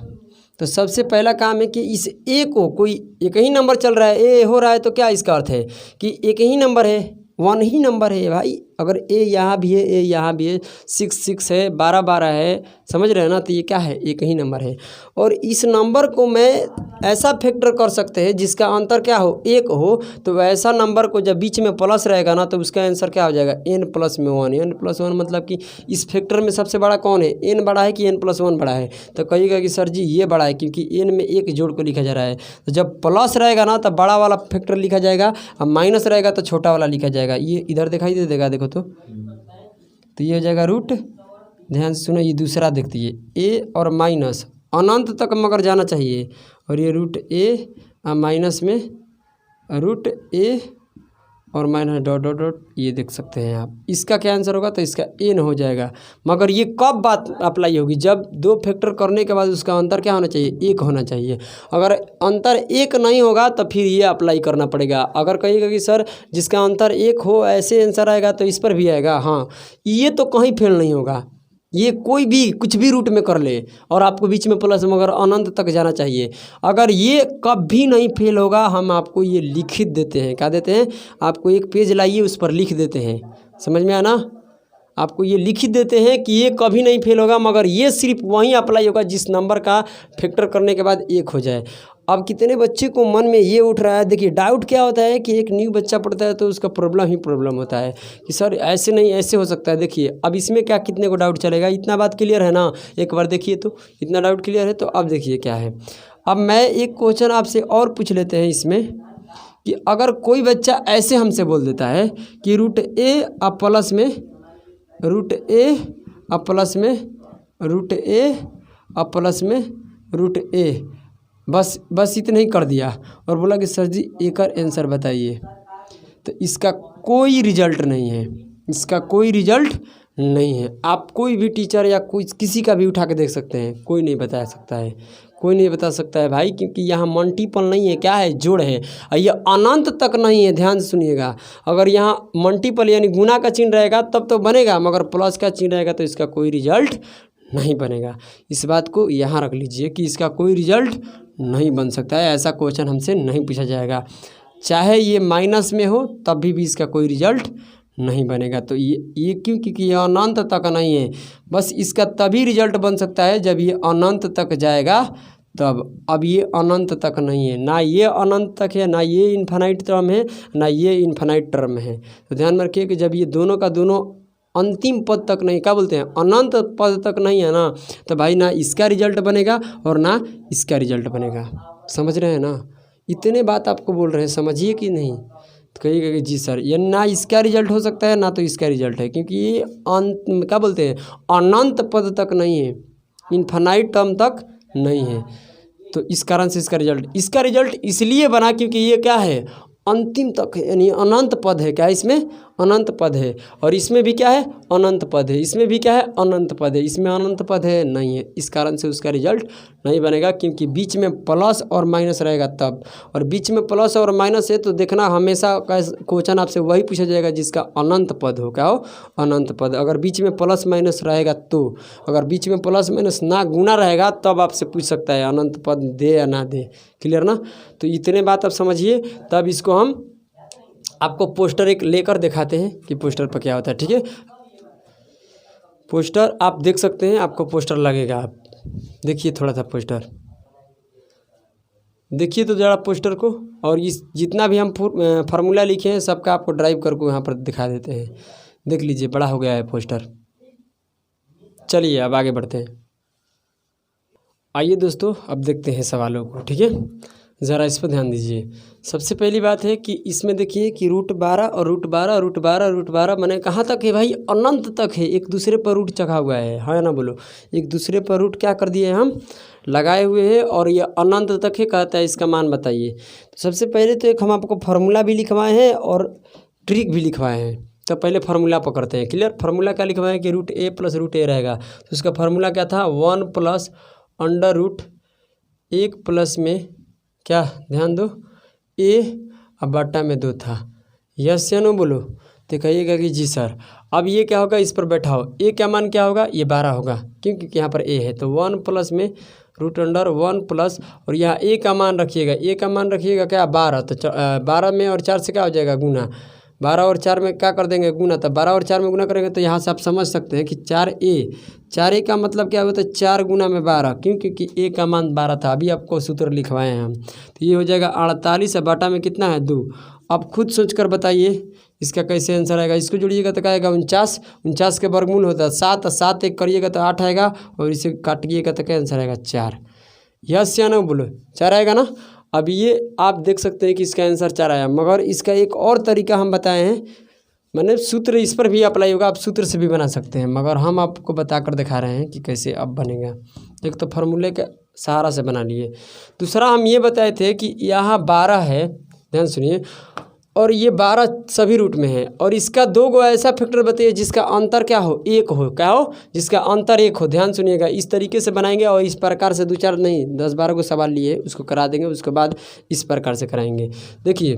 तो सबसे पहला काम है कि इस a को, कोई एक ही नंबर चल रहा है, a हो रहा है तो क्या इसका अर्थ है कि एक ही नंबर है, 1 ही नंबर है भाई। अगर a यहाँ भी है, a यहाँ भी है, 6 6 है, 12 12 है, समझ रहे हैं ना। तो ये क्या है, एक ही नंबर है। और इस नंबर को मैं ऐसा फैक्टर कर सकते हैं जिसका अंतर क्या हो, 1 हो। तो वैसा नंबर को जब बीच में प्लस रहेगा ना तो उसका आंसर क्या हो जाएगा, n प्लस में 1। n प्लस 1 मतलब कि इस फैक्टर में सबसे बड़ा कौन है, n बड़ा है कि n प्लस 1 बड़ा है। तो कहिएगा कि सर जी ये बड़ा है, क्योंकि n में 1 जोड़ को लिखा जा रहा है। तो जब प्लस रहेगा ना तब बड़ा वाला फैक्टर लिखा जाएगा, और माइनस रहेगा तो छोटा वाला लिखा जाएगा। ये इधर दिखाई दे देगा, देखो तो ये हो जाएगा रूट, ध्यान से सुनो, ये दूसरा देख दीजिए, a और माइनस अनंत तक मगर जाना चाहिए, और ये रूट a माइनस में रूट a और माइनस डॉट डॉट डॉट, ये देख सकते हैं आप। इसका क्या आंसर होगा, तो इसका n हो जाएगा। मगर ये कब बात अप्लाई होगी, जब दो फैक्टर करने के बाद उसका अंतर क्या होना चाहिए, 1 होना चाहिए। अगर अंतर 1 नहीं होगा तो फिर ये अप्लाई करना पड़ेगा। अगर कहिएगा कि सर जिसका अंतर 1 हो ऐसे आंसर आएगा तो इस पर भी आएगा, हाँ, ये तो कहीं फेल नहीं होगा। ये कोई भी कुछ भी रूट में कर ले और आपको बीच में प्लस मगर अनंत तक जाना चाहिए। अगर ये कभी नहीं फेल होगा, हम आपको ये लिखित देते हैं, क्या देते हैं आपको, एक पेज लाइए उस पर लिख देते हैं, समझ में आया ना। आपको ये लिखित देते हैं कि ये कभी नहीं फेल होगा, मगर ये सिर्फ वहीं अप्लाई होगा जिस नंबर का फैक्टर करने के बाद 1 हो जाए। अब कितने बच्चे को मन में ये उठ रहा है, देखिए डाउट क्या होता है कि एक न्यू बच्चा पढ़ता है तो उसका प्रॉब्लम ही प्रॉब्लम होता है कि सर ऐसे नहीं ऐसे हो सकता है। देखिए अब इसमें क्या कितने को डाउट चलेगा, इतना बात क्लियर है ना, एक बार देखिए तो इतना डाउट क्लियर है। तो अब देखिए क्या है, अब मैं एक क्वेश्चन आपसे और पूछ लेते हैं इसमें कि अगर कोई बच्चा ऐसे हमसे बोल देता है कि रूट a अब प्लस में रूट a अब प्लस में रूट a अब प्लस में रूट a, बस इतना ही कर दिया और बोला कि सर जी एक और आंसर बताइए, तो इसका कोई रिजल्ट नहीं है, इसका कोई रिजल्ट नहीं है। आप कोई भी टीचर या कोई किसी का भी उठा के देख सकते हैं, कोई नहीं बता सकता है, कोई नहीं बता सकता है भाई, क्योंकि यहाँ मल्टीपल नहीं है, क्या है, जोड़ है, और ये अनंत तक नहीं है। ध्यान से सुनिएगा, अगर यहाँ मल्टीपल यानी गुना का चिन्ह रहेगा तब तो बनेगा, मगर प्लस का चिन्ह रहेगा तो इसका कोई रिजल्ट नहीं बनेगा। इस बात को यहाँ रख लीजिए कि इसका कोई रिजल्ट नहीं बन सकता है, ऐसा क्वेश्चन हमसे नहीं पूछा जाएगा। चाहे ये माइनस में हो तब भी इसका कोई रिजल्ट नहीं बनेगा। तो ये क्यों, क्योंकि ये अनंत तक नहीं है। बस इसका तभी रिजल्ट बन सकता है जब ये अनंत तक जाएगा तब। अब ये अनंत तक नहीं है, ना ये अनंत तक है, ना ये इन्फिनाइट टर्म है, ना ये इन्फिनाइट टर्म है। तो ध्यान में रखिए कि जब ये दोनों का दोनों अंतिम पद तक नहीं, क्या बोलते हैं, अनंत पद तक नहीं है ना, तो भाई ना इसका रिजल्ट बनेगा और ना इसका रिजल्ट बनेगा। समझ रहे हैं ना, इतने बात आपको बोल रहे हैं, समझिए कि नहीं। तो कहिएगा कि जी सर ये ना इसका रिजल्ट हो सकता है ना तो इसका रिजल्ट है, क्योंकि ये अंत क्या बोलते हैं अनंत पद तक नहीं है, इन्फिनाइट टर्म तक नहीं है। तो इस कारण से इसका रिजल्ट इसलिए बना क्योंकि ये क्या है, अंतिम तक है, यानी अनंत पद है। क्या इसमें अनंत पद है, और इसमें भी क्या है अनंत पद है, इसमें भी क्या है अनंत पद है, इसमें अनंत पद है नहीं है। इस कारण से उसका रिजल्ट नहीं बनेगा, क्योंकि बीच में प्लस और माइनस रहेगा तब, और बीच में प्लस और माइनस है तो देखना हमेशा क्वेश्चन आपसे वही पूछा जाएगा जिसका अनंत पद हो। क्या हो, अनंत पद। अगर बीच में प्लस माइनस रहेगा तो, अगर बीच में प्लस माइनस ना गुना रहेगा तब आपसे पूछ सकता है अनंत पद दे या ना दे। क्लियर ना। तो इतने बात आप समझिए, तब इसको हम आपको पोस्टर एक लेकर दिखाते हैं कि पोस्टर पर क्या होता है। ठीक है, पोस्टर आप देख सकते हैं, आपको पोस्टर लगेगा, आप देखिए थोड़ा सा पोस्टर देखिए तो ज़रा पोस्टर को, और इस जितना भी हम फार्मूला लिखे हैं सबका आपको ड्राइव करके यहाँ पर दिखा देते हैं। देख लीजिए बड़ा हो गया है पोस्टर। चलिए अब आगे बढ़ते हैं। आइए दोस्तों अब देखते हैं सवालों को, ठीक है, ज़रा इस पर ध्यान दीजिए। सबसे पहली बात है कि इसमें देखिए कि √12 और √12 √12 मैंने कहाँ तक है भाई, अनंत तक है, एक दूसरे पर रूट चढ़ा हुआ है ना बोलो, एक दूसरे पर रूट क्या कर दिए हम लगाए हुए हैं, और ये अनंत तक है, कहता है इसका मान बताइए। तो सबसे पहले तो एक हम आपको फार्मूला भी लिखवाए हैं और ट्रिक भी लिखवाए हैं। तो पहले फार्मूला पकड़ते हैं। क्लियर, फार्मूला क्या लिखवाए हैं कि √a + √a रहेगा, तो उसका फार्मूला क्या था, 1 + √1 प्लस में क्या, ध्यान दो, a अब बटा में 2 था। यस या नो बोलो, तो कहिएगा कि जी सर। अब ये क्या होगा, इस पर बैठाओ, a का मान क्या होगा, ये 12 होगा, क्योंकि यहाँ पर a है, तो 1 प्लस में √1 प्लस, और यहाँ a का मान रखिएगा, a का मान रखिएगा क्या, 12, तो 12 में और 4 से क्या हो जाएगा, गुना, 12 और 4 में क्या कर देंगे, गुना, तो 12 और 4 में गुना करेंगे, तो यहाँ से आप समझ सकते हैं कि 4a का मतलब क्या होता है, 4 गुना में 12, क्यों, क्योंकि a का मान 12 था। अभी आपको सूत्र लिखवाए हैं हम, तो ये हो जाएगा 48 बटा में कितना है, 2। अब खुद सोचकर बताइए इसका कैसे आंसर आएगा। इसको जोड़िएगा तो क्या आएगा, 49 के वर्गमूल होता है 7, 7 एक करिएगा तो 8 आएगा, और इसे काटिएगा तो क्या आंसर आएगा, 4। यस या नो बोलो, 4 आएगा ना। अब ये आप देख सकते हैं कि इसका आंसर 4 आया, मगर इसका एक और तरीका हम बताए हैं, मैंने सूत्र इस पर भी अप्लाई होगा, आप सूत्र से भी बना सकते हैं, मगर हम आपको बताकर दिखा रहे हैं कि कैसे अब बनेगा। एक तो फार्मूले के सहारा से बना लिए, दूसरा हम ये बताए थे कि यहाँ 12 है, ध्यान सुनिए, और ये 12 सभी रूट में है, और इसका 2 गो ऐसा फैक्टर बताइए जिसका अंतर क्या हो, 1 हो, क्या हो, जिसका अंतर 1 हो। ध्यान सुनिएगा, इस तरीके से बनाएंगे, और इस प्रकार से 2-4 नहीं 10-12 को सवाल लिए उसको करा देंगे, उसके बाद इस प्रकार से कराएंगे। देखिए,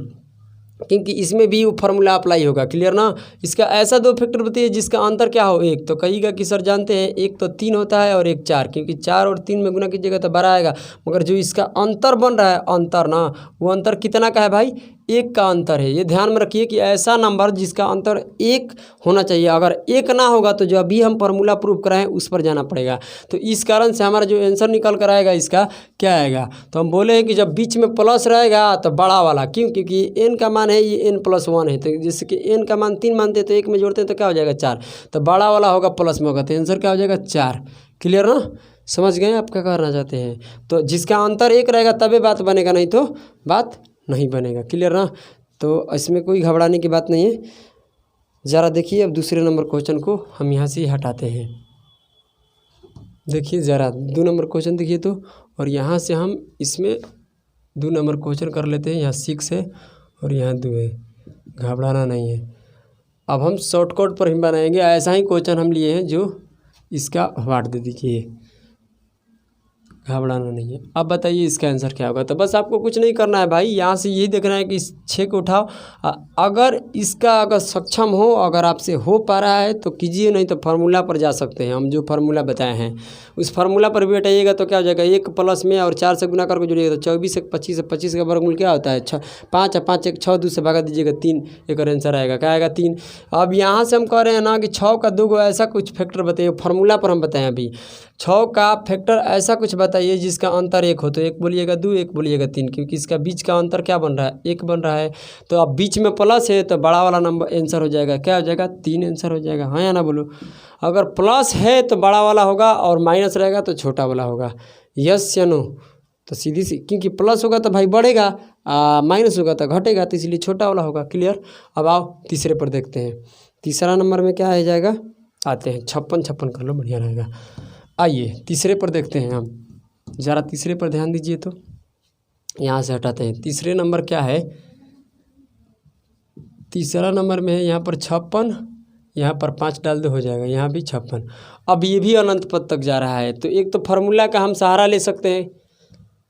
क्योंकि इसमें भी वो फार्मूला अप्लाई होगा। क्लियर ना। इसका ऐसा 2 फैक्टर बताइए जिसका अंतर क्या हो, 1, तो कहिएगा कि सर जानते हैं एक तो 3 होता है और एक 4, क्योंकि 4 और 3 में गुना कीजिएगा तो 12 आएगा, मगर जो इसका अंतर बन रहा है, अंतर ना, वो अंतर कितना का है भाई, 1 का अंतर है। ये ध्यान में रखिए कि ऐसा नंबर जिसका अंतर 1 होना चाहिए, अगर 1 ना होगा तो जो अभी हम फार्मूला प्रूव कराएं उस पर जाना पड़ेगा। तो इस कारण से हमारा जो आंसर निकल कर आएगा इसका क्या आएगा, तो हम बोले हैं कि जब बीच में प्लस रहेगा तो बड़ा वाला, क्यों, क्योंकि n का मान है ये n+1 है, तो जैसे कि n का मान 3 मानते हैं तो 1 में जोड़ते हैं तो क्या हो जाएगा 4, तो बड़ा वाला होगा प्लस में होगा, तो आंसर क्या हो जाएगा 4। क्लियर ना, समझ गए आप क्या करना चाहते हैं। तो जिसका अंतर 1 रहेगा तभी बात बनेगा, नहीं तो बात नहीं बनेगा। क्लियर ना, तो इसमें कोई घबराने की बात नहीं है। ज़रा देखिए अब दूसरे नंबर क्वेश्चन को हम यहाँ से हटाते हैं। देखिए ज़रा 2 नंबर क्वेश्चन देखिए तो, और यहाँ से हम इसमें 2 नंबर क्वेश्चन कर लेते हैं। यहाँ 6 है और यहाँ 2 है, घबराना नहीं है। अब हम शॉर्टकट पर ही बनाएंगे, ऐसा ही क्वेश्चन हम लिए हैं जो इसका वाट दे दीजिए, घबराना नहीं है। अब बताइए इसका आंसर क्या होगा। तो बस आपको कुछ नहीं करना है भाई, यहाँ से यही देखना है कि इस 6 को उठाओ, अगर इसका सक्षम हो, अगर आपसे हो पा रहा है तो कीजिए, नहीं तो फार्मूला पर जा सकते हैं। हम जो फार्मूला बताए हैं उस फार्मूला पर भी हटाइएगा तो क्या हो जाएगा, 1 प्लस में और 4 से गुना करके जोड़िएगा तो 24 1 25, 25 का वर्गमूल क्या होता है 6, 5 5 1 6, 2 से भगा दीजिएगा 3, एक आंसर आएगा, क्या आएगा 3। अब यहाँ से हम कह रहे हैं ना कि 6 का 2 गो ऐसा कुछ फैक्टर बताइए, फार्मूला पर हम बताएं अभी 6 का फैक्टर ऐसा कुछ बताइए जिसका अंतर 1 हो, तो 1 बोलिएगा 2, 1 बोलिएगा 3, क्योंकि इसका बीच का अंतर क्या बन रहा है, 1 बन रहा है। तो अब बीच में प्लस है तो बड़ा वाला नंबर आंसर हो जाएगा, क्या हो जाएगा 3 आंसर हो जाएगा, हाँ या ना बोलो। अगर प्लस है तो बड़ा वाला होगा और माइनस रहेगा तो छोटा वाला होगा, यस या नो। तो सीधी सी, क्योंकि प्लस होगा तो भाई बढ़ेगा, माइनस होगा तो घटेगा, तो इसलिए छोटा वाला होगा। क्लियर। अब आओ तीसरे पर देखते हैं। तीसरा नंबर में क्या आ जाएगा, आते हैं 56 कर लो, बढ़िया रहेगा। आइए तीसरे पर देखते हैं हम, ज़रा तीसरे पर ध्यान दीजिए तो, यहाँ से हटाते हैं। तीसरे नंबर क्या है, तीसरा नंबर में है यहाँ पर 56, यहाँ पर 5 डाल दो हो जाएगा, यहाँ भी 56। अब ये भी अनंत पद तक जा रहा है, तो एक तो फार्मूला का हम सहारा ले सकते हैं,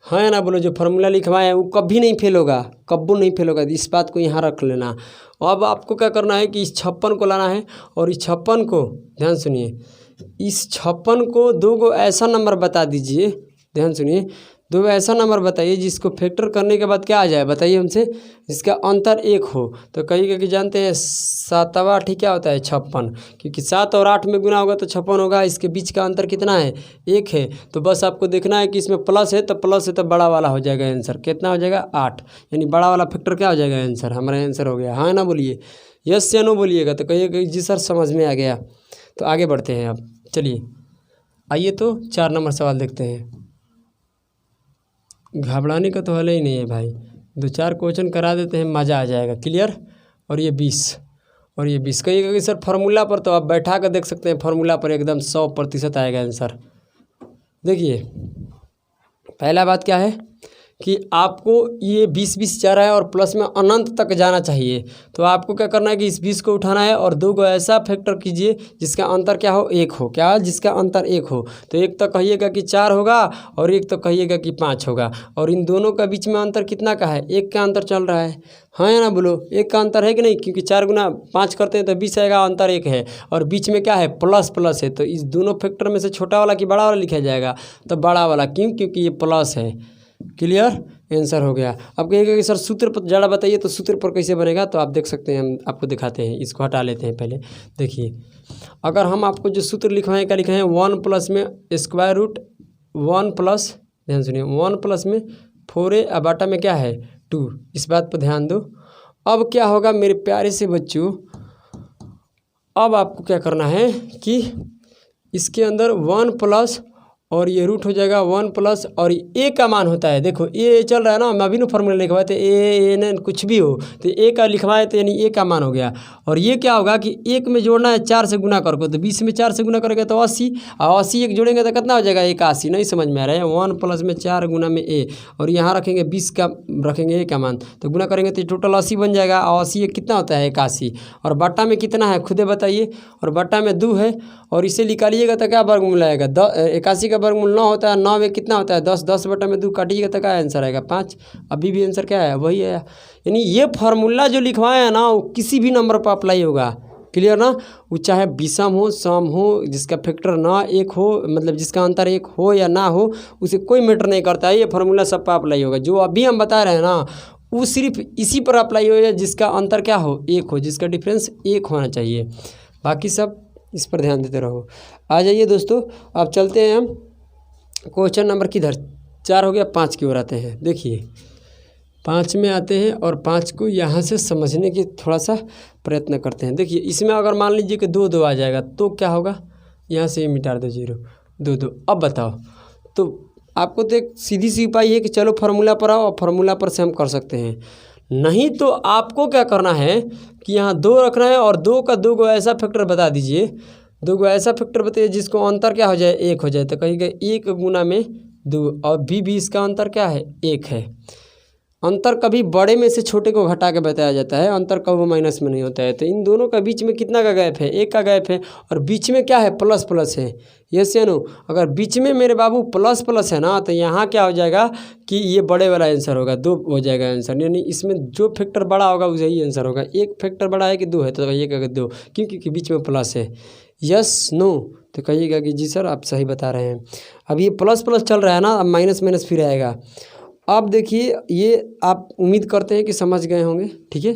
हाँ या ना बोलो। जो फार्मूला लिखवाए हैं वो कभी नहीं फेल होगा, कब्बू नहीं फेल होगा, इस बात को यहाँ रख लेना। अब आपको क्या करना है कि इस 56 को लाना है, और इस 56 को ध्यान सुनिए, इस 56 को 2 गो ऐसा नंबर बता दीजिए, ध्यान सुनिए, दो ऐसा नंबर बताइए जिसको फैक्टर करने के बाद क्या आ जाए, बताइए हमसे, जिसका अंतर 1 हो। तो कहीं कि जानते हैं 7 8 क्या होता है 56, क्योंकि 7 और 8 में गुना होगा तो 56 होगा। इसके बीच का अंतर कितना है, 1 है। तो बस आपको देखना है कि इसमें प्लस है, तो प्लस है तो बड़ा वाला हो जाएगा आंसर। कितना हो जाएगा 8, यानी बड़ा वाला फैक्टर क्या हो जाएगा आंसर, हमारा आंसर हो गया। हाँ ना बोलिए, यस या नो बोलिएगा। तो कहिए जी सर समझ में आ गया। तो आगे बढ़ते हैं अब, चलिए आइए तो 4 नंबर सवाल देखते हैं। घबराने का तो हल ही नहीं है भाई, 2-4 क्वेश्चन करा देते हैं, मज़ा आ जाएगा। क्लियर। और ये 20 और ये 20 कहिएगा कि सर फार्मूला पर, तो आप बैठा कर देख सकते हैं, फार्मूला पर एकदम 100% आएगा आंसर। देखिए पहला बात क्या है कि आपको ये 20 जा रहा है और प्लस में अनंत तक जाना चाहिए। तो आपको क्या करना है कि इस 20 को उठाना है और 2 को ऐसा फैक्टर कीजिए जिसका अंतर क्या हो, 1 हो। क्या, जिसका अंतर 1 हो। तो एक तो कहिएगा कि 4 होगा और एक तो कहिएगा कि 5 होगा। और इन दोनों का बीच में अंतर कितना का है, 1 का अंतर चल रहा है। हाँ या ना बोलो, 1 का अंतर है कि नहीं, क्योंकि 4 गुना 5 करते हैं तो 20 आएगा, अंतर 1 है। और बीच में क्या है, प्लस प्लस है। तो इस दोनों फैक्टर में से छोटा वाला कि बड़ा वाला लिखा जाएगा, तो बड़ा वाला। क्यों, क्योंकि ये प्लस है। क्लियर, आंसर हो गया। अब कहिएगा कि सर सूत्र पर ज़्यादा बताइए, तो सूत्र पर कैसे बनेगा, तो आप देख सकते हैं, हम आपको दिखाते हैं। इसको हटा लेते हैं पहले। देखिए अगर हम आपको जो सूत्र लिखवाएँ, क्या लिखे हैं, 1 प्लस में स्क्वायर रूट 1 प्लस, ध्यान सुनिए, 1 प्लस में 4a और बाटा में क्या है 2। इस बात पर ध्यान दो। अब क्या होगा मेरे प्यारे से बच्चों, अब आपको क्या करना है कि इसके अंदर 1 प्लस और ये रूट हो जाएगा 1 प्लस और ए का मान होता है। देखो ए चल रहा है ना, हम अभी ना फॉर्मूला लिखवाए थे, ए एन एन कुछ भी हो तो ए का लिखवाए तो यानी ए का मान हो गया। और ये क्या होगा कि 1 में जोड़ना है 4 से गुना करके, तो 20 में 4 से गुना करेगा तो 80, और 80 एक जोड़ेंगे तो कितना हो जाएगा 81। नहीं समझ में आ रहा है, 1 प्लस में 4 गुना में ए, और यहाँ रखेंगे 20 का, रखेंगे ए का मान, तो गुना करेंगे तो टोटल 80 बन जाएगा। और 80 एक कितना होता है 81, और बट्टा में कितना है खुदे बताइए, और बट्टा में 2 है। और इसे निकालिएगा तो क्या वर्गमूल आएगा, 81 का वर्गमूल 9 होता है, 9 में कितना होता है 10, 10 बटा में 2 काटिएगा तो क्या आंसर आएगा 5। अभी भी आंसर क्या है, वही है। यानी ये फार्मूला जो लिखवाए हैं ना, वो किसी भी नंबर पर अप्लाई होगा। क्लियर ना, वो चाहे विषम हो, सम हो, जिसका फैक्टर ना 1 हो, मतलब जिसका अंतर 1 हो या ना हो, उसे कोई मैटर नहीं करता है। ये फार्मूला सब पर अप्लाई होगा। जो अभी हम बता रहे हैं ना, वो सिर्फ इसी पर अप्लाई होगा जिसका अंतर क्या हो 1 हो, जिसका डिफरेंस 1 होना चाहिए। बाकी सब इस पर ध्यान देते रहो। आ जाइए दोस्तों, अब चलते हैं हम क्वेश्चन नंबर किधर, 4 हो गया, 5 की ओर आते हैं। देखिए 5 में आते हैं और 5 को यहाँ से समझने की थोड़ा सा प्रयत्न करते हैं। देखिए इसमें अगर मान लीजिए कि 2 2 आ जाएगा तो क्या होगा, यहाँ से मिटा दो 0 2 2। अब बताओ, तो आपको तो एक सीधी सी उपाय है कि चलो फार्मूला पर आओ, और फार्मूला पर से हम कर सकते हैं। नहीं तो आपको क्या करना है कि यहाँ 2 रखना है और 2 का 2 को ऐसा फैक्टर बता दीजिए, 2 को ऐसा फैक्टर बताइए जिसको अंतर क्या हो जाए 1 हो जाए। तो कहिएगा 1 गुना में 2, और भी इसका अंतर क्या है 1 है। अंतर कभी बड़े में से छोटे को घटा के बताया जाता है, अंतर कभी माइनस में नहीं होता है। तो इन दोनों का बीच में कितना का गैप है, 1 का गैप है, और बीच में क्या है प्लस प्लस है। यस या नो, अगर बीच में मेरे बाबू प्लस प्लस है ना, तो यहाँ क्या हो जाएगा कि ये बड़े वाला आंसर होगा, 2 हो जाएगा आंसर। यानी इसमें जो फैक्टर बड़ा होगा वही आंसर होगा। 1 फैक्टर बड़ा है कि 2 है, तो कहिएगा 2, क्योंकि बीच में प्लस है। यस नो, तो कहिएगा कि जी सर आप सही बता रहे हैं। अब ये प्लस प्लस चल रहा है ना, अब माइनस माइनस फिर आएगा। अब देखिए ये आप उम्मीद करते हैं कि समझ गए होंगे, ठीक है।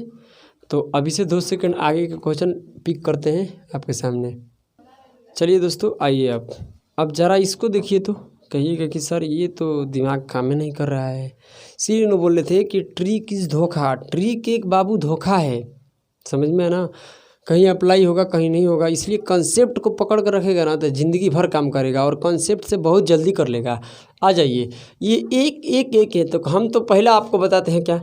तो अभी से 2 सेकंड आगे का क्वेश्चन पिक करते हैं आपके सामने। चलिए दोस्तों आइए, अब ज़रा इसको देखिए तो कहिएगा कि सर ये तो दिमाग काम नहीं कर रहा है। सीरी ने बोल रहे थे कि ट्रिक इज़ धोखा, ट्रिक एक बाबू धोखा है, समझ में है ना, कहीं अप्लाई होगा कहीं नहीं होगा। इसलिए कंसेप्ट को पकड़ कर रखेगा ना तो ज़िंदगी भर काम करेगा, और कंसेप्ट से बहुत जल्दी कर लेगा। आ जाइए, ये एक है, तो हम तो पहला आपको बताते हैं, क्या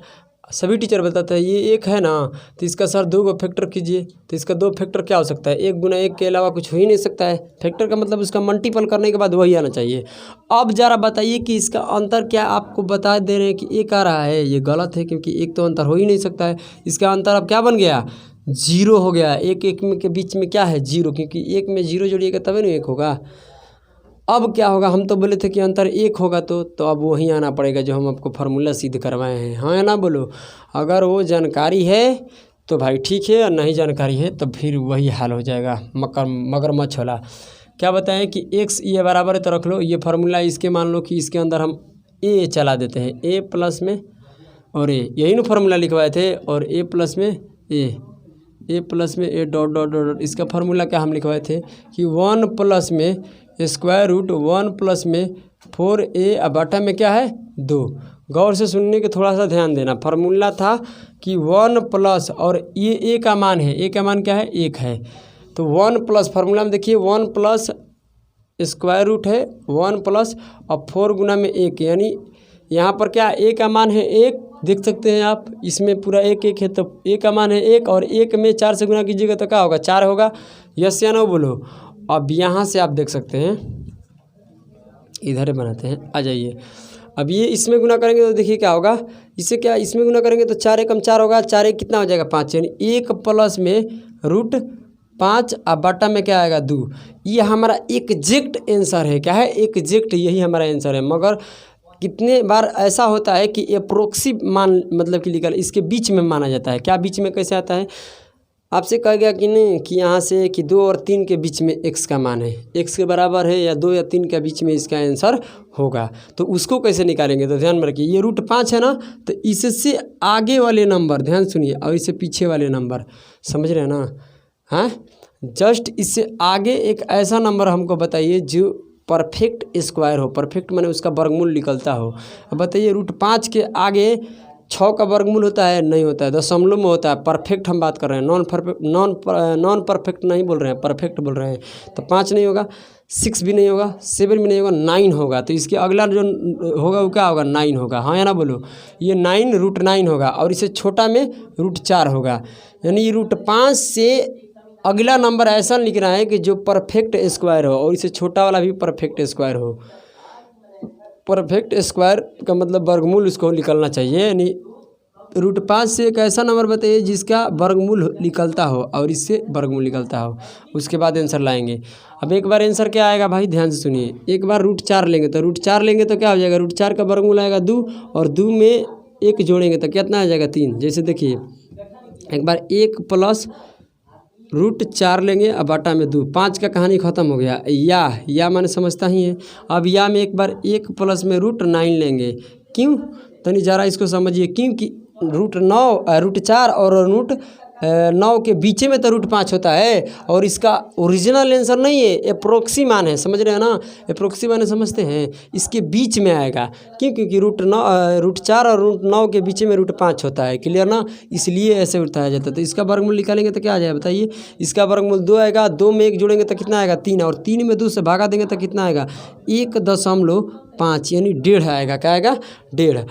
सभी टीचर बताते हैं, ये 1 है ना, तो इसका सर 2 को फैक्टर कीजिए, तो इसका 2 फैक्टर क्या हो सकता है, 1 गुना 1 के अलावा कुछ हो ही नहीं सकता है। फैक्टर का मतलब उसका मल्टीपल करने के बाद वही आना चाहिए। अब ज़रा बताइए कि इसका अंतर क्या, आपको बता दे रहे हैं कि 1 आ रहा है, ये गलत है, क्योंकि 1 तो अंतर हो ही नहीं सकता है। इसका अंतर अब क्या बन गया, 0 हो गया। 1 1 में के बीच में क्या है 0, क्योंकि 1 में 0 जोड़िएगा तभी ना 1 होगा। अब क्या होगा, हम तो बोले थे कि अंतर 1 होगा, तो अब वही आना पड़ेगा जो हम आपको फार्मूला सिद्ध करवाए हैं। हाँ या ना बोलो, अगर वो जानकारी है तो भाई ठीक है, और नहीं जानकारी है तो फिर वही हाल हो जाएगा, मगरमच्छ वाला। क्या बताएं कि x ये बराबर है तो रख लो, ये फार्मूला इसके मान लो कि इसके अंदर हम ए चला देते हैं, ए प्लस में और ए, यही ना फार्मूला लिखवाए थे। और ए प्लस में ए प्लस में ए डॉट डॉट डॉट डॉट, इसका फार्मूला क्या हम लिखवाए थे कि 1 प्लस में स्क्वायर रूट 1 प्लस में 4a अब बटा में क्या है 2। गौर से सुनने के थोड़ा सा ध्यान देना। फार्मूला था कि 1 प्लस और ये ए का मान है, ए का मान क्या है 1 है, तो 1 प्लस फार्मूला में देखिए 1 प्लस स्क्वायर रूट है 1 प्लस और 4 गुना में 1, यानी यहाँ पर क्या ए का मान है 1, देख सकते हैं आप, इसमें पूरा 1 1 है, तो ए का मान है 1 और 1 में 4 से गुना कीजिएगा तो क्या होगा 4 होगा। यस या नो बोलो। अब यहाँ से आप देख सकते हैं, इधर बनाते हैं, आ जाइए। अब ये इसमें गुना करेंगे तो देखिए क्या होगा, इससे क्या इसमें गुना करेंगे तो 4 एकम 4 होगा, 4 एक कितना हो जाएगा 5, यानी 1 प्लस में रूट 5 अब बटा में क्या आएगा 2। ये हमारा एग्जैक्ट आंसर है, क्या है एग्जैक्ट, यही हमारा आंसर है। मगर कितने बार ऐसा होता है कि अप्रोक्सी मान मतलब कि निकल इसके बीच में माना जाता है। क्या बीच में कैसे आता है, आपसे कहा गया कि नहीं कि यहाँ से कि 2 और 3 के बीच में x का मान है, x के बराबर है या 2 या 3 के बीच में इसका आंसर होगा, तो उसको कैसे निकालेंगे। तो ध्यान में रखिए, ये रूट 5 है ना, तो इससे आगे वाले नंबर ध्यान सुनिए और इससे पीछे वाले नंबर, समझ रहे हैं ना। हाँ, जस्ट इससे आगे एक ऐसा नंबर हमको बताइए जो परफेक्ट स्क्वायर हो, परफेक्ट माने उसका वर्गमूल निकलता हो। अब बताइए रूट 5 के आगे 6 का वर्गमूल होता है, नहीं होता है, दशमलव में होता है। परफेक्ट हम बात कर रहे हैं, नॉन परफेक्ट नहीं बोल रहे हैं, परफेक्ट बोल रहे हैं। तो 5 नहीं होगा, 6 भी नहीं होगा, 7 भी नहीं होगा, 9 होगा। तो इसके अगला जो होगा वो क्या होगा 9 होगा। हाँ या ना बोलो, ये 9 रूट 9 होगा और इसे छोटा में रूट 4 होगा। यानी रूट 5 से अगला नंबर ऐसा लिखना है कि जो परफेक्ट स्क्वायर हो और इसे छोटा वाला भी परफेक्ट स्क्वायर हो। परफेक्ट स्क्वायर का मतलब वर्गमूल उसको निकलना चाहिए, यानी रूट 5 से एक ऐसा नंबर बताइए जिसका वर्गमूल निकलता हो और इससे वर्गमूल निकलता हो, उसके बाद आंसर लाएंगे। अब एक बार आंसर क्या आएगा भाई, ध्यान से सुनिए। एक बार रूट 4 लेंगे तो रूट 4 लेंगे तो क्या हो जाएगा, रूट 4 का वर्गमूल आएगा 2 और 2 में 1 जोड़ेंगे तो कितना आ जाएगा 3। जैसे देखिए एक बार 1 प्लस रूट 4 लेंगे अब बटा में 2, 5 का कहानी ख़त्म हो गया। या मैंने समझता ही है। अब या में एक बार 1 प्लस में रूट 9 लेंगे, क्यों तनी ज़रा इसको समझिए, क्योंकि रूट 4 और रूट 9 के बीच में तो रूट 5 होता है और इसका ओरिजिनल आंसर नहीं है, अप्रोक्सी मान है, समझ रहे हैं ना। अप्रोक्सी मान समझते हैं, इसके बीच में आएगा, क्यों क्योंकि रूट 4 और रूट 9 के बीच में रूट 5 होता है, क्लियर ना, इसलिए ऐसे उठाया जाता है। तो इसका वर्गमूल निकालेंगे तो क्या आ जाएगा बताइए, इसका वर्गमूल 2 आएगा, 2 में 1 जोड़ेंगे तो कितना आएगा 3 और 3 में 2 से भागा देंगे तो कितना आएगा 1.5 यानी 1.5 आएगा। क्या आएगा 1.5।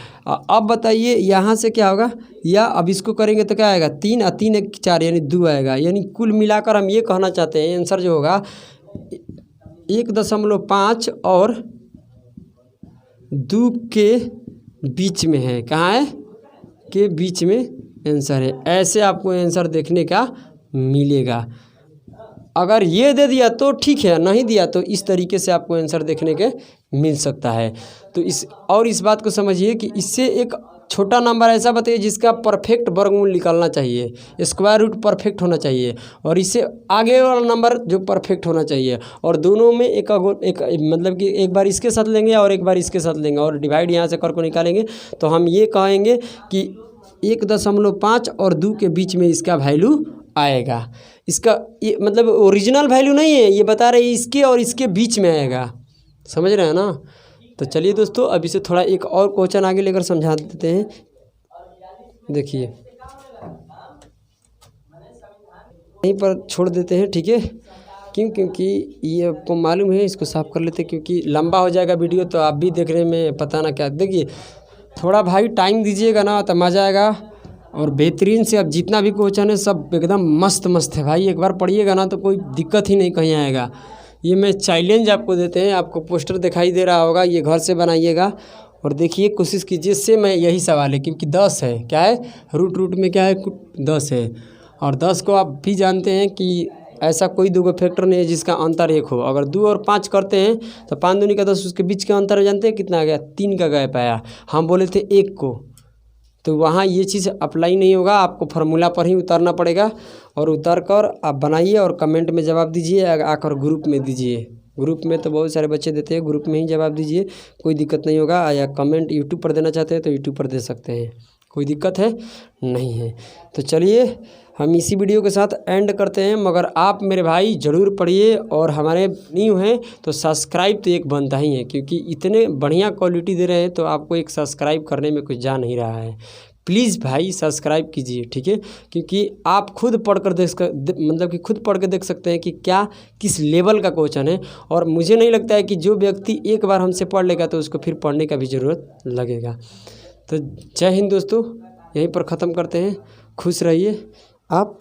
अब बताइए यहाँ से क्या होगा, या अब इसको करेंगे तो क्या आएगा 3 और 3 1 4 यानी 2 आएगा। यानी कुल मिलाकर हम ये कहना चाहते हैं आंसर जो होगा 1.5 और 2 के बीच में है। कहाँ है के बीच में आंसर है, ऐसे आपको आंसर देखने का मिलेगा। अगर ये दे दिया तो ठीक है, नहीं दिया तो इस तरीके से आपको आंसर देखने के मिल सकता है। तो इस बात को समझिए कि इससे एक छोटा नंबर ऐसा बताइए जिसका परफेक्ट वर्गमूल निकालना चाहिए, स्क्वायर रूट परफेक्ट होना चाहिए, और इससे आगे वाला नंबर जो परफेक्ट होना चाहिए। और दोनों में एक मतलब कि एक बार इसके साथ लेंगे और एक बार इसके साथ लेंगे और डिवाइड यहाँ से करके निकालेंगे तो हम ये कहेंगे कि 1.5 और 2 के बीच में इसका वैल्यू आएगा। इसका ये मतलब ओरिजिनल वैल्यू नहीं है, ये बता रहे इसके और इसके बीच में आएगा, समझ रहे हैं ना। तो चलिए दोस्तों, अब इसे थोड़ा एक और क्वेश्चन आगे लेकर समझा देते हैं। देखिए यहीं पर छोड़ देते हैं, ठीक है, क्योंकि ये आपको मालूम है, इसको साफ कर लेते हैं क्योंकि लंबा हो जाएगा वीडियो, तो आप भी देखने में पता ना क्या। देखिए थोड़ा भाई टाइम दीजिएगा ना तो मज़ा आएगा, और बेहतरीन से अब जितना भी क्वेश्चन है सब एकदम मस्त मस्त है भाई। एक बार पढ़िएगा ना तो कोई दिक्कत ही नहीं कहीं आएगा। ये मैं चैलेंज आपको देते हैं, आपको पोस्टर दिखाई दे रहा होगा, ये घर से बनाइएगा और देखिए कोशिश कीजिए। इससे मैं यही सवाल है क्योंकि 10 है, क्या है रूट में क्या है 10 है, और 10 को आप भी जानते हैं कि ऐसा कोई 2 फैक्टर नहीं है जिसका अंतर 1 हो। अगर 2 और 5 करते हैं तो 5 दूनी का 10, उसके बीच का अंतर जानते हैं कितना आ गया, 3 का गैप आया। हम बोले थे 1 को, तो वहाँ ये चीज़ अप्लाई नहीं होगा, आपको फार्मूला पर ही उतारना पड़ेगा। और उतर कर आप बनाइए और कमेंट में जवाब दीजिए, आकर ग्रुप में दीजिए। ग्रुप में तो बहुत सारे बच्चे देते हैं, ग्रुप में ही जवाब दीजिए, कोई दिक्कत नहीं होगा। या कमेंट यूट्यूब पर देना चाहते हैं तो यूट्यूब पर दे सकते हैं, कोई दिक्कत है नहीं है। तो चलिए हम इसी वीडियो के साथ एंड करते हैं, मगर आप मेरे भाई ज़रूर पढ़िए और हमारे न्यू हैं तो सब्सक्राइब तो एक बनता ही है, क्योंकि इतने बढ़िया क्वालिटी दे रहे हैं तो आपको एक सब्सक्राइब करने में कुछ जा नहीं रहा है। प्लीज़ भाई सब्सक्राइब कीजिए, ठीक है, क्योंकि आप खुद पढ़ कर मतलब कि खुद पढ़ के देख सकते हैं कि क्या किस लेवल का क्वेश्चन है। और मुझे नहीं लगता है कि जो व्यक्ति एक बार हमसे पढ़ लेगा तो उसको फिर पढ़ने का भी ज़रूरत लगेगा। तो जय हिंद दोस्तों, यहीं पर ख़त्म करते हैं। खुश रहिए आप।